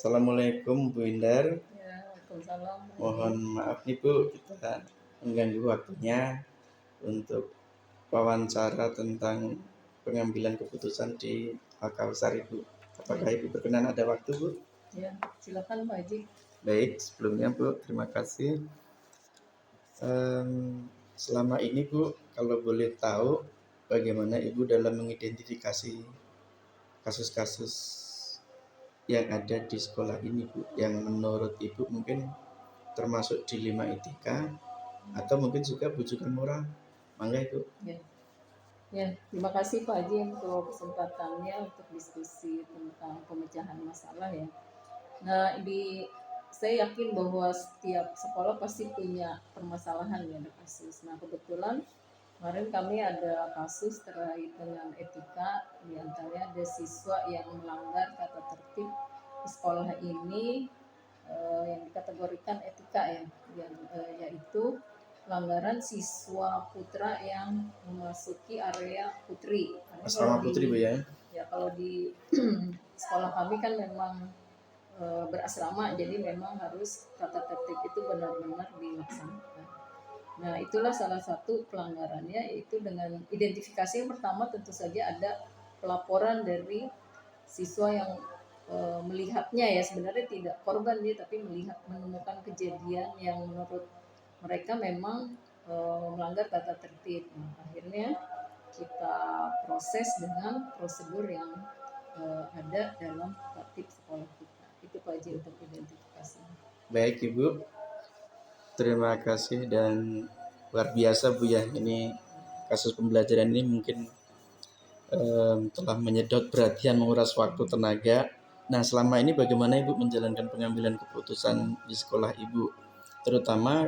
Assalamualaikum Bu Indar. Ya, Waalaikumsalam. Mohon maaf nih Bu, kita mengganggu waktunya untuk wawancara tentang pengambilan keputusan di Al-Kausar Ibu. Apakah Ibu berkenan ada waktu Bu? Ya, silakan Pak Haji. Baik, sebelumnya Bu, terima kasih. Selama ini Bu, kalau boleh tahu bagaimana Ibu dalam mengidentifikasi kasus-kasus yang ada di sekolah ini Bu, yang menurut Ibu mungkin termasuk dilema etika atau mungkin juga bujukan moral, mangga itu. Ya, terima kasih Pak Haji untuk kesempatannya untuk diskusi tentang pemecahan masalah ya. Nah, saya yakin bahwa setiap sekolah pasti punya permasalahan ya, ada kasus. Nah, kebetulan kemarin kami ada kasus terkait dengan etika, di antaranya ada siswa yang melanggar tata tertib di sekolah ini, yang dikategorikan etika ya, yaitu pelanggaran siswa putra yang memasuki area putri. Karena Asrama putri Bu ya. Ya, kalau di sekolah kami kan memang berasrama, jadi memang harus tata tertib itu benar-benar dilaksanakan. Nah, itulah salah satu pelanggarannya, yaitu dengan identifikasi yang pertama tentu saja ada pelaporan dari siswa yang melihatnya ya, sebenarnya tidak korban dia, tapi menemukan kejadian yang menurut mereka memang melanggar tata tertib. Nah, akhirnya kita proses dengan prosedur yang ada dalam tertib sekolah kita. Itu Pak Haji untuk identifikasi. Baik Ibu, terima kasih dan luar biasa Bu ya, ini kasus pembelajaran ini mungkin telah menyedot perhatian, menguras waktu, tenaga. Nah, selama ini bagaimana Ibu menjalankan pengambilan keputusan di sekolah Ibu, terutama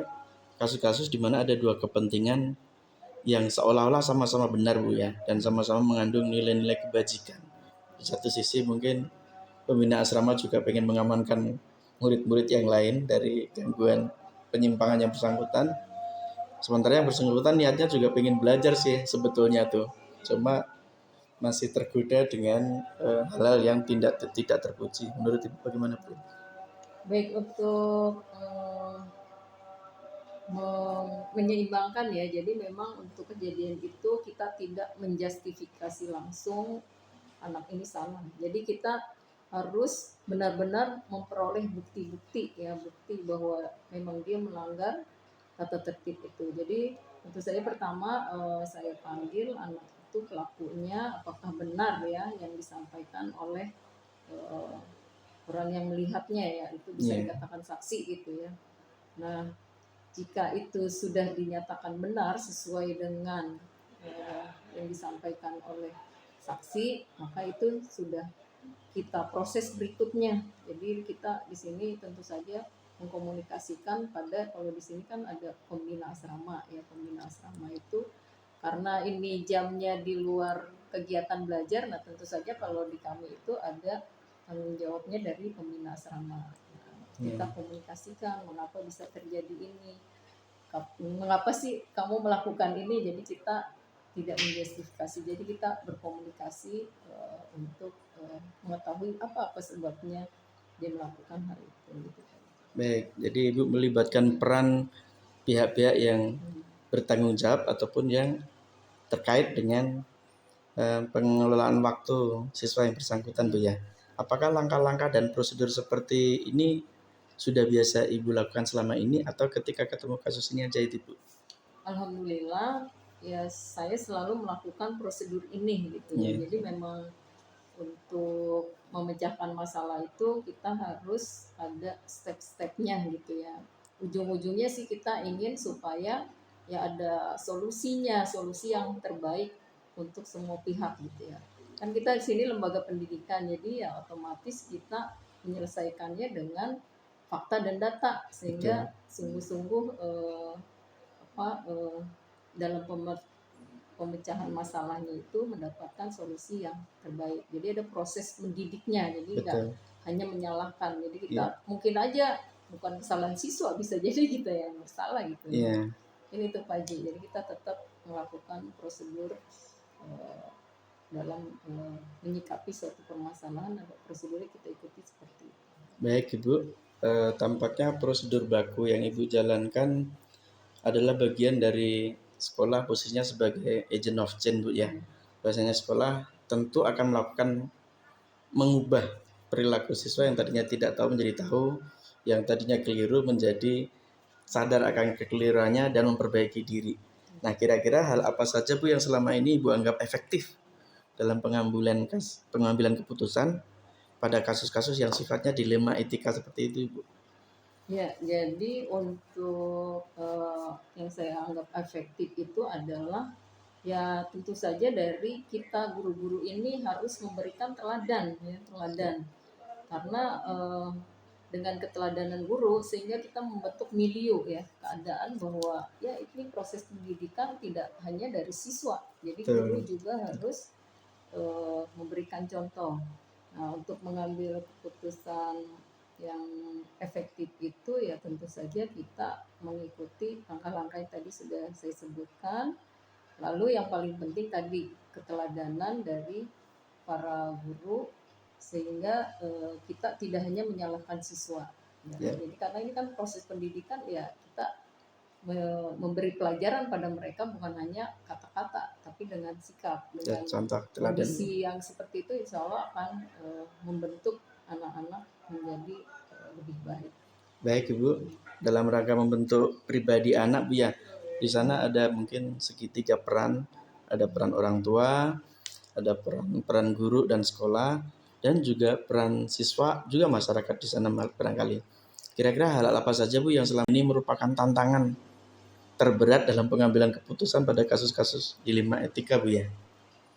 kasus-kasus di mana ada dua kepentingan yang seolah-olah sama-sama benar Bu ya, dan sama-sama mengandung nilai-nilai kebajikan. Di satu sisi mungkin pembina asrama juga pengen mengamankan murid-murid yang lain dari gangguan penyimpangan yang bersangkutan. Sementara yang bersangkutan niatnya juga pengen belajar sih sebetulnya tuh. Cuma masih tergoda dengan hal-hal yang tidak terpuji. Menurut Ibu bagaimana Bu? Baik, untuk menyeimbangkan ya, jadi memang untuk kejadian itu kita tidak menjustifikasi langsung anak ini salah. Jadi kita harus benar-benar memperoleh bukti-bukti ya, bukti bahwa memang dia melanggar tata tertib itu. Jadi tentu saja pertama saya panggil anak itu, pelakunya apakah benar ya yang disampaikan oleh eh, orang yang melihatnya ya, itu bisa dikatakan saksi gitu ya. Nah, jika itu sudah dinyatakan benar sesuai dengan yang disampaikan oleh saksi, maka itu sudah kita proses berikutnya. Jadi kita di sini tentu saja mengkomunikasikan pada, kalau di sini kan ada pembina asrama ya, pembina asrama itu karena ini jamnya di luar kegiatan belajar, nah tentu saja kalau di kami itu ada tanggung jawabnya dari pembina asrama. Nah, kita komunikasikan mengapa bisa terjadi ini, mengapa sih kamu melakukan ini, jadi kita tidak menjustifikasi, jadi kita berkomunikasi untuk mengetahui apa sebabnya dia melakukan hal itu gitu. Baik, jadi Ibu melibatkan peran pihak-pihak yang bertanggung jawab ataupun yang terkait dengan pengelolaan waktu siswa yang bersangkutan Bu ya. Apakah langkah-langkah dan prosedur seperti ini sudah biasa Ibu lakukan selama ini atau ketika ketemu kasus ini aja itu Bu? Alhamdulillah ya, saya selalu melakukan prosedur ini gitu ya. Jadi memang untuk memecahkan masalah itu kita harus ada step-stepnya gitu ya. Ujung-ujungnya sih kita ingin supaya ya ada solusinya, solusi yang terbaik untuk semua pihak gitu ya. Kan kita di sini lembaga pendidikan, jadi ya otomatis kita menyelesaikannya dengan fakta dan data, sehingga sungguh-sungguh dalam pemecahan masalahnya itu mendapatkan solusi yang terbaik. Jadi ada proses mendidiknya, jadi nggak hanya menyalahkan. Jadi kita mungkin aja bukan kesalahan siswa, bisa jadi kita yang bersalah gitu. Ini tuh Pak Haji. Jadi kita tetap melakukan prosedur dalam menyikapi suatu permasalahan, ada prosedurnya kita ikuti seperti itu. Baik Ibu, tampaknya prosedur baku yang Ibu jalankan adalah bagian dari sekolah posisinya sebagai agent of change Bu ya. Bahasanya sekolah tentu akan melakukan mengubah perilaku siswa yang tadinya tidak tahu menjadi tahu, yang tadinya keliru menjadi sadar akan kekeliruannya dan memperbaiki diri. Nah, kira-kira hal apa saja Bu yang selama ini Ibu anggap efektif dalam pengambilan keputusan pada kasus-kasus yang sifatnya dilema etika seperti itu, Ibu? Ya, jadi untuk yang saya anggap efektif itu adalah ya tentu saja dari kita guru-guru ini harus memberikan teladan ya, teladan. Karena dengan keteladanan guru sehingga kita membentuk milieu ya, keadaan bahwa ya ini proses pendidikan tidak hanya dari siswa. Jadi guru Betul. juga harus memberikan contoh. Nah, untuk mengambil keputusan yang efektif itu ya tentu saja kita mengikuti langkah-langkah yang tadi sudah saya sebutkan. Lalu yang paling penting tadi keteladanan dari para guru sehingga kita tidak hanya menyalahkan siswa. Ya, Ya, jadi karena ini kan proses pendidikan ya kita memberi pelajaran pada mereka bukan hanya kata-kata tapi dengan sikap, ya dengan contoh teladan. kondisi yang seperti itu insya Allah akan membentuk anak-anak menjadi lebih baik. Baik Ibu, dalam rangka membentuk pribadi anak Bu ya, di sana ada mungkin segitiga peran, ada peran orang tua, ada peran guru dan sekolah, dan juga peran siswa juga masyarakat di sana barangkali. Kira-kira hal apa saja Bu yang selama ini merupakan tantangan terberat dalam pengambilan keputusan pada kasus-kasus dilema etika Bu ya?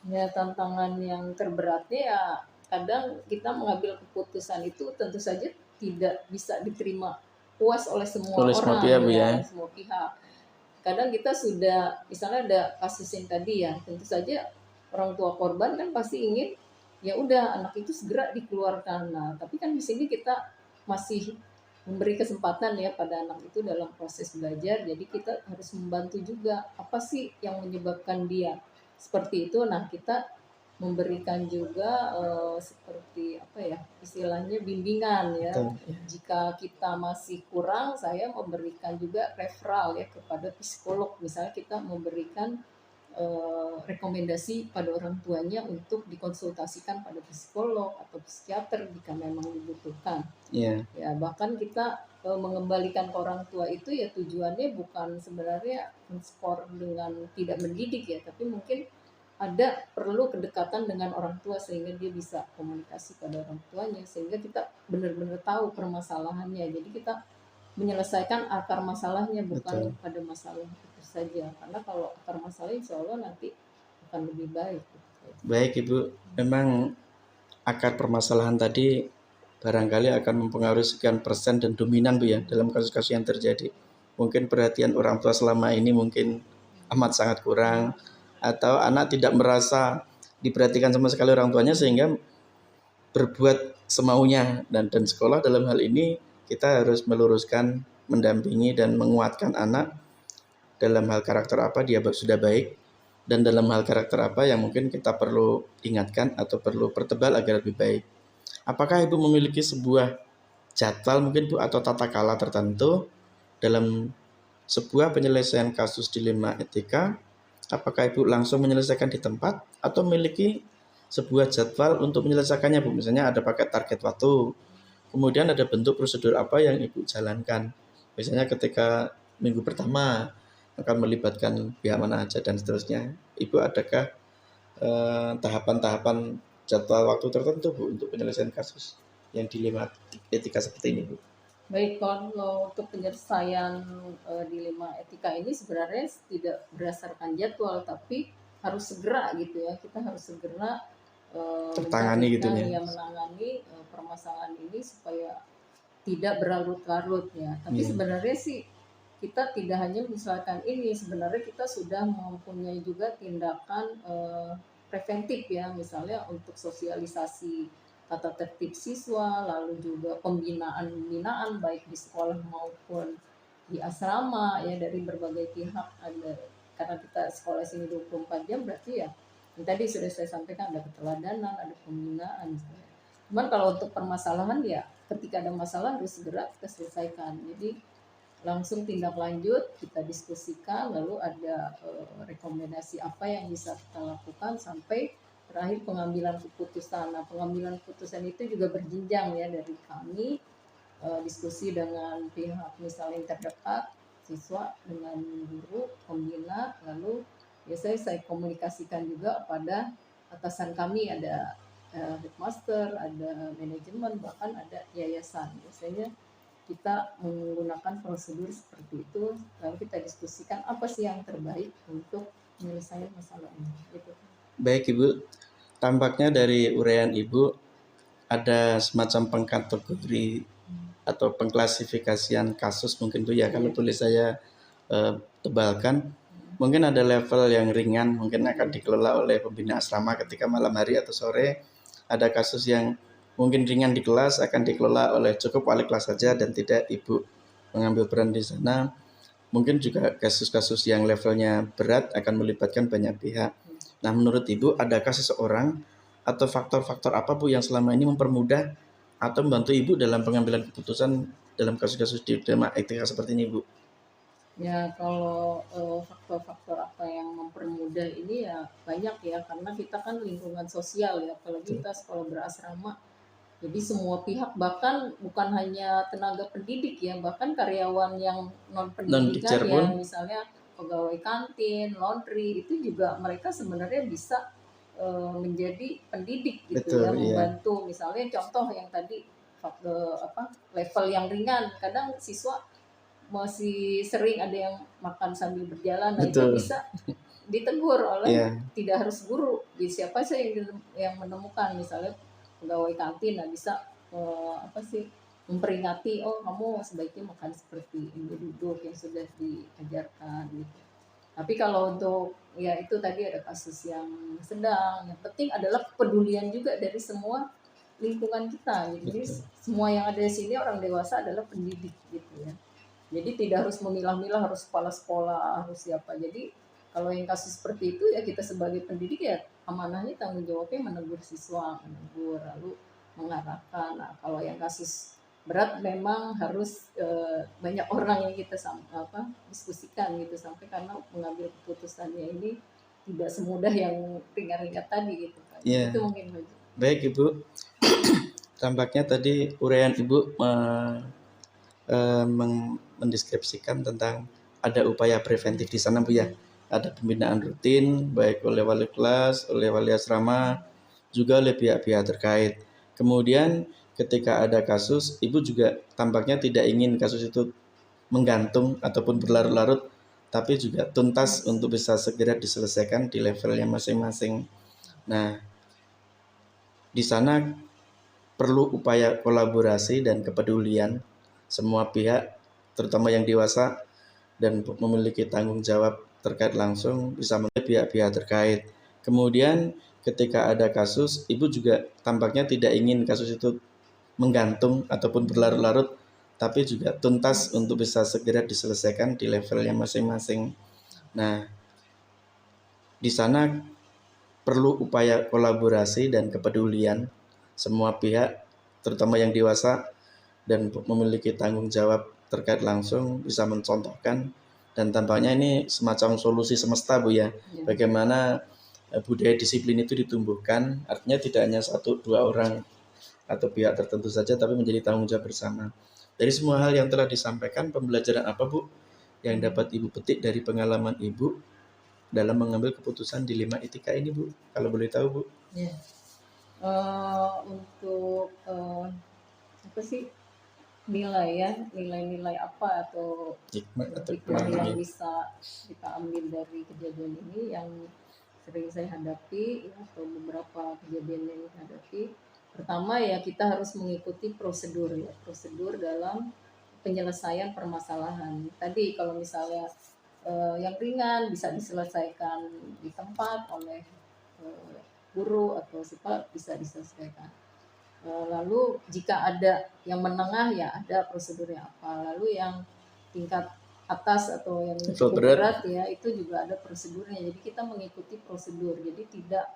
Ya tantangan yang terberatnya ya kadang kita mengambil keputusan itu tentu saja tidak bisa diterima puas oleh semua Oleh semua orang pihak Bu ya, ya. semua pihak. Kadang kita sudah misalnya ada kasus yang tadi ya tentu saja orang tua korban kan pasti ingin ya udah anak itu segera dikeluarkan. Nah tapi kan di sini kita masih memberi kesempatan ya pada anak itu dalam proses belajar, jadi kita harus membantu juga apa sih yang menyebabkan dia seperti itu. Nah kita memberikan juga seperti apa ya istilahnya bimbingan ya, Betul. jika kita masih kurang saya memberikan juga referral ya kepada psikolog, misalnya kita memberikan rekomendasi pada orang tuanya untuk dikonsultasikan pada psikolog atau psikiater jika memang dibutuhkan. Ya, Ya bahkan kita mengembalikan ke orang tua itu ya tujuannya bukan sebenarnya skor dengan tidak mendidik ya, tapi mungkin ada perlu kedekatan dengan orang tua sehingga dia bisa komunikasi pada orang tuanya sehingga kita benar-benar tahu permasalahannya, jadi kita menyelesaikan akar masalahnya bukan betul. pada masalah itu saja, karena kalau akar masalah insya Allah nanti akan lebih baik. Baik Ibu, memang akar permasalahan tadi barangkali akan mempengaruhi sekian persen dan dominan Bu ya dalam kasus-kasus yang terjadi. Mungkin perhatian orang tua selama ini mungkin amat sangat kurang, atau anak tidak merasa diperhatikan sama sekali orang tuanya sehingga berbuat semaunya, dan sekolah dalam hal ini kita harus meluruskan, mendampingi dan menguatkan anak dalam hal karakter apa dia sudah baik, dan dalam hal karakter apa yang mungkin kita perlu ingatkan atau perlu pertebal agar lebih baik. Apakah Ibu memiliki sebuah jadwal mungkin Bu atau tata kala tertentu dalam sebuah penyelesaian kasus dilema etika? Apakah Ibu langsung menyelesaikan di tempat atau memiliki sebuah jadwal untuk menyelesaikannya Bu? Misalnya ada pakai target waktu, kemudian ada bentuk prosedur apa yang Ibu jalankan. Misalnya ketika minggu pertama akan melibatkan pihak mana aja dan seterusnya. Ibu adakah tahapan-tahapan jadwal waktu tertentu Bu untuk penyelesaian kasus yang dilema etika seperti ini Bu? Baik, kalau untuk penyelesaian dilema etika ini sebenarnya tidak berdasarkan jadwal, tapi harus segera gitu ya. Kita harus segera Tertangani gitu ya. menangani permasalahan ini supaya tidak berlarut-larut ya. Tapi Iya. sebenarnya sih kita tidak hanya misalkan ini, sebenarnya kita sudah mempunyai juga tindakan preventif ya, misalnya untuk sosialisasi tata tertib siswa, lalu juga pembinaan-pembinaan baik di sekolah maupun di asrama ya dari berbagai pihak ada, karena kita sekolah sini 24 jam berarti ya yang tadi sudah saya sampaikan ada keteladanan, ada pembinaan. Cuman kalau untuk permasalahan ya ketika ada masalah harus segera kita selesaikan. Jadi langsung tindak lanjut, kita diskusikan, lalu ada rekomendasi apa yang bisa kita lakukan sampai terakhir pengambilan keputusan. Nah, pengambilan keputusan itu juga berjenjang ya dari kami diskusi dengan pihak misalnya yang terdekat, siswa dengan guru, pembina, lalu biasanya saya komunikasikan juga pada atasan kami, ada headmaster, ada manajemen, bahkan ada yayasan. Biasanya kita menggunakan prosedur seperti itu, lalu kita diskusikan apa sih yang terbaik untuk menyelesaikan masalah ini. Gitu. Baik Ibu, tampaknya dari uraian Ibu ada semacam pengkategori atau pengklasifikasian kasus mungkin tuh ya, kalau tulis saya tebalkan, mungkin ada level yang ringan mungkin akan dikelola oleh pembina asrama ketika malam hari atau sore, ada kasus yang mungkin ringan di kelas akan dikelola oleh cukup wali kelas saja dan tidak Ibu mengambil peran di sana. Mungkin juga kasus-kasus yang levelnya berat akan melibatkan banyak pihak. Nah, menurut Ibu, adakah seseorang atau faktor-faktor apa Bu yang selama ini mempermudah atau membantu Ibu dalam pengambilan keputusan dalam kasus-kasus di tema etika seperti ini, Bu? Ya kalau faktor-faktor apa yang mempermudah ini ya banyak ya, karena kita kan lingkungan sosial ya, apalagi kita sekolah berasrama. Jadi semua pihak, bahkan bukan hanya tenaga pendidik ya, bahkan karyawan yang non pendidikan Non-teacher yang pun, misalnya pegawai kantin, laundry, itu juga mereka sebenarnya bisa menjadi pendidik gitu ya, betul, iya. membantu. Misalnya contoh yang tadi level yang ringan, kadang siswa masih sering ada yang makan sambil berjalan, nah itu Betul, bisa ditegur oleh iya. tidak harus guru. Jadi siapa sih yang menemukan misalnya pegawai kantin, nah bisa memperingati, oh kamu sebaiknya makan seperti ini, duduk yang sudah diajarkan gitu. Tapi kalau untuk ya itu tadi ada kasus yang sedang, yang penting adalah kepedulian juga dari semua lingkungan kita gitu. Jadi Betul. semua yang ada di sini orang dewasa adalah pendidik gitu ya. Jadi tidak harus memilah-milah harus kepala sekolah, harus siapa. Jadi kalau yang kasus seperti itu ya kita sebagai pendidik ya amanahnya tanggung jawabnya menegur siswa, menegur lalu mengarahkan. Nah, kalau yang kasus berat memang harus banyak orang yang kita diskusikan gitu sampai karena mengambil keputusannya ini tidak semudah yang ringan-ringan tadi gitu kan. Iya. Itu mungkin Baju. Baik Ibu, tampaknya tadi uraian Ibu mendeskripsikan tentang ada upaya preventif di sana Bu ya. Ada pembinaan rutin baik oleh wali kelas, oleh wali asrama, juga oleh pihak-pihak terkait. Kemudian ketika ada kasus, Ibu juga tampaknya tidak ingin kasus itu menggantung ataupun berlarut-larut, tapi juga tuntas untuk bisa segera diselesaikan di levelnya masing-masing. Nah, di sana perlu upaya kolaborasi dan kepedulian semua pihak, terutama yang dewasa dan memiliki tanggung jawab terkait langsung bisa menilai pihak-pihak terkait. Kemudian ketika ada kasus, Ibu juga tampaknya tidak ingin kasus itu menggantung ataupun berlarut-larut, tapi juga tuntas untuk bisa segera diselesaikan di levelnya masing-masing. Nah, di sana perlu upaya kolaborasi dan kepedulian semua pihak, terutama yang dewasa dan memiliki tanggung jawab terkait langsung bisa mencontohkan, dan tampaknya ini semacam solusi semesta Bu ya. Bagaimana budaya disiplin itu ditumbuhkan, artinya tidak hanya satu dua orang atau pihak tertentu saja, tapi menjadi tanggung jawab bersama. Dari semua hal yang telah disampaikan, pembelajaran apa Bu yang dapat Ibu petik dari pengalaman Ibu dalam mengambil keputusan dilema etika ini Bu? Kalau boleh tahu Bu. Ya. Untuk apa sih nilai ya, nilai-nilai apa atau Hikmah atau hikmah yang ya. bisa kita ambil dari kejadian ini yang sering saya hadapi ya, atau beberapa kejadian yang saya hadapi. Pertama ya kita harus mengikuti prosedur ya, prosedur dalam penyelesaian permasalahan. Tadi kalau misalnya yang ringan bisa diselesaikan di tempat oleh guru atau siswa bisa diselesaikan. Lalu jika ada yang menengah ya ada prosedurnya apa. Lalu yang tingkat atas atau yang cukup berat ya itu juga ada prosedurnya. Jadi kita mengikuti prosedur. Jadi tidak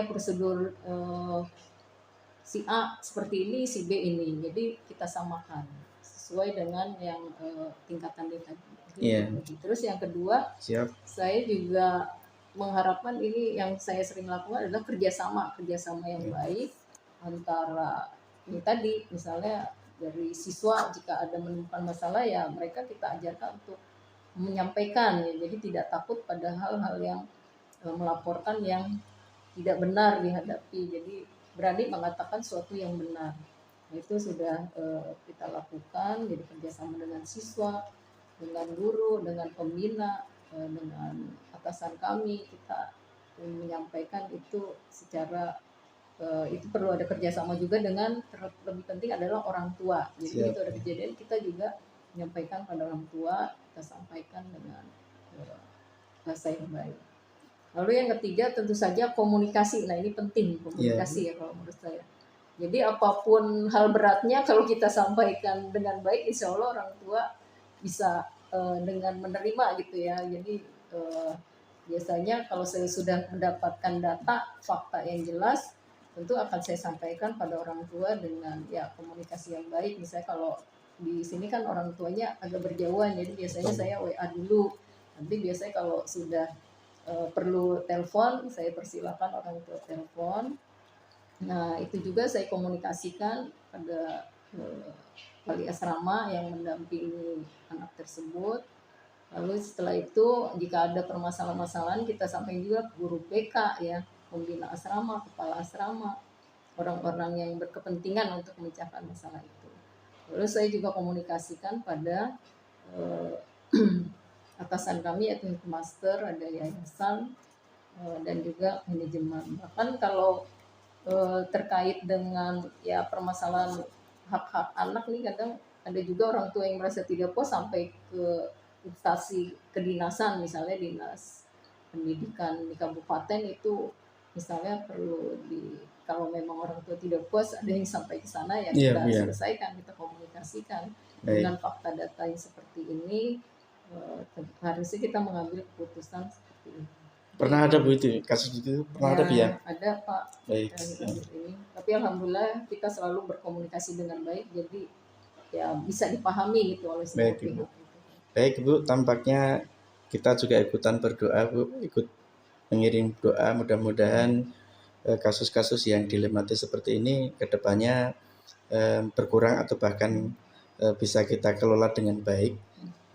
prosedur si A seperti ini, si B ini. Jadi kita samakan sesuai dengan yang tingkatannya tadi. Iya, Terus yang kedua, siap. saya juga mengharapkan ini yang saya sering lakukan adalah kerjasama yang baik antara ini tadi, misalnya dari siswa jika ada menemukan masalah ya mereka kita ajarkan untuk menyampaikan ya, jadi tidak takut pada hal-hal yang melaporkan yang tidak benar dihadapi, jadi berani mengatakan sesuatu yang benar. Nah, itu sudah kita lakukan, jadi kerjasama dengan siswa, dengan guru, dengan pembina, dengan atasan kami, kita menyampaikan itu secara itu perlu ada kerjasama juga dengan lebih penting adalah orang tua. Jadi Siap. itu ada kejadian kita juga menyampaikan pada orang tua, kita sampaikan dengan bahasa yang baik. Lalu yang ketiga tentu saja komunikasi. Nah ini penting komunikasi ya kalau menurut saya. Jadi apapun hal beratnya kalau kita sampaikan dengan baik, insya Allah orang tua bisa dengan menerima gitu ya. Jadi biasanya kalau saya sudah mendapatkan data, fakta yang jelas, tentu akan saya sampaikan pada orang tua dengan ya komunikasi yang baik. Misalnya kalau di sini kan orang tuanya agak berjauhan, jadi biasanya saya WA dulu. Nanti biasanya kalau sudah perlu telepon, saya persilakan orang tua telepon. Nah, itu juga saya komunikasikan pada wali asrama yang mendampingi anak tersebut. Lalu setelah itu, jika ada permasalahan-masalahan, kita sampaikan juga ke guru BK ya, pembina asrama, kepala asrama, orang-orang yang berkepentingan untuk memecahkan masalah itu. Lalu saya juga komunikasikan pada atasan kami yaitu master, ada yayasan dan juga manajemen. Bahkan kalau terkait dengan ya permasalahan hak-hak anak nih, kadang ada juga orang tua yang merasa tidak puas sampai ke instansi kedinasan, misalnya dinas pendidikan di kabupaten itu misalnya perlu kalau memang orang tua tidak puas ada yang sampai ke sana ya kita selesaikan, kita komunikasikan dengan fakta data yang seperti ini. Harusnya kita mengambil keputusan seperti ini. Pernah ada Bu itu kasus itu? Pernah ada Bu ya? Ada Pak. Baik. Ini. Tapi alhamdulillah kita selalu berkomunikasi dengan baik, jadi ya bisa dipahami gitu oleh semua pihak. Baik Bu, tampaknya kita juga ikutan berdoa Bu, ikut mengirim doa mudah-mudahan kasus-kasus yang dilematis seperti ini kedepannya berkurang atau bahkan bisa kita kelola dengan baik.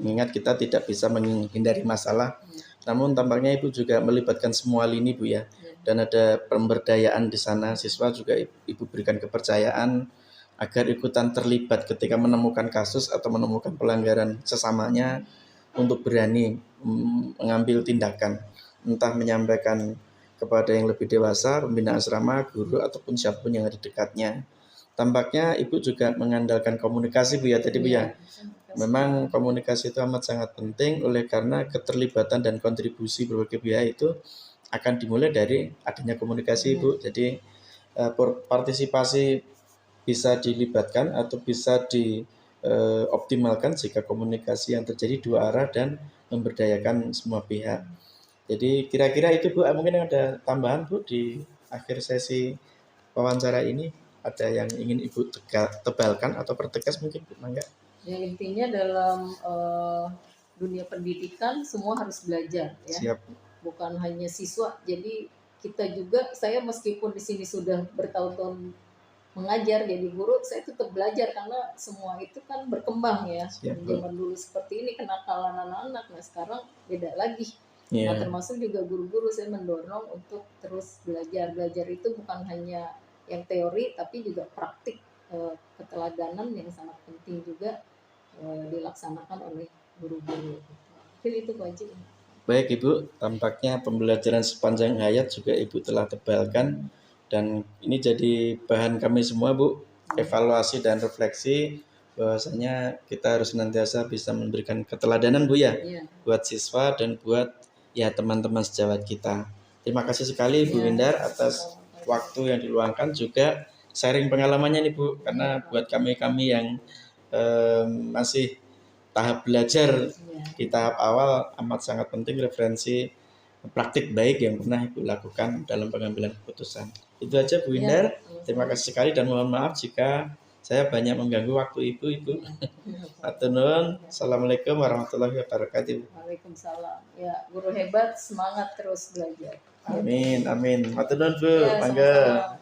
Mengingat kita tidak bisa menghindari masalah, namun tampaknya Ibu juga melibatkan semua lini Bu ya, dan ada pemberdayaan di sana, siswa juga Ibu berikan kepercayaan agar ikutan terlibat ketika menemukan kasus atau menemukan pelanggaran sesamanya untuk berani mengambil tindakan, entah menyampaikan kepada yang lebih dewasa, pembina asrama, guru ataupun siapapun yang ada di dekatnya. Tampaknya Ibu juga mengandalkan komunikasi Bu ya tadi Bu ya. Memang komunikasi itu amat sangat penting oleh karena keterlibatan dan kontribusi berbagai pihak itu akan dimulai dari adanya komunikasi Bu. Jadi partisipasi bisa dilibatkan atau bisa dioptimalkan jika komunikasi yang terjadi dua arah dan memberdayakan semua pihak. Jadi kira-kira itu Bu, mungkin ada tambahan Bu di akhir sesi wawancara ini, ada yang ingin Ibu tebalkan atau pertegas mungkin Bu, Mangga? Ya intinya dalam dunia pendidikan semua harus belajar ya. Siap. Bukan hanya siswa. Jadi kita juga, saya meskipun di sini sudah bertahun-tahun mengajar jadi guru, saya tetap belajar karena semua itu kan berkembang ya. Zaman dulu seperti ini kenakalan anak-anak, nah sekarang beda lagi. Nah, termasuk juga guru-guru saya mendorong untuk terus belajar. Belajar itu bukan hanya yang teori tapi juga praktik, keteladanan yang sangat penting juga dilaksanakan oleh guru-guru. Mungkin itu Pak. Baik Ibu, tampaknya pembelajaran sepanjang hayat juga Ibu telah tebalkan dan ini jadi bahan kami semua Bu, evaluasi dan refleksi bahwasanya kita harus senantiasa bisa memberikan keteladanan Bu ya, buat siswa dan buat ya teman-teman sejawat kita. Terima kasih sekali Bu Windar atas waktu yang diluangkan, juga sharing pengalamannya nih Bu, karena buat kami yang masih tahap belajar di tahap awal amat sangat penting referensi praktik baik yang pernah Ibu lakukan dalam pengambilan keputusan. Itu aja Bu Ya, Indar. sama-sama. Terima kasih sekali dan mohon maaf jika saya banyak mengganggu waktu Ibu. Matur nuwun. Assalamualaikum warahmatullahi wabarakatuh. Waalaikumsalam. Ya, guru hebat, semangat terus belajar. Amin, amin. Matur nuwun Bu. Ya, Mangga. sama-sama.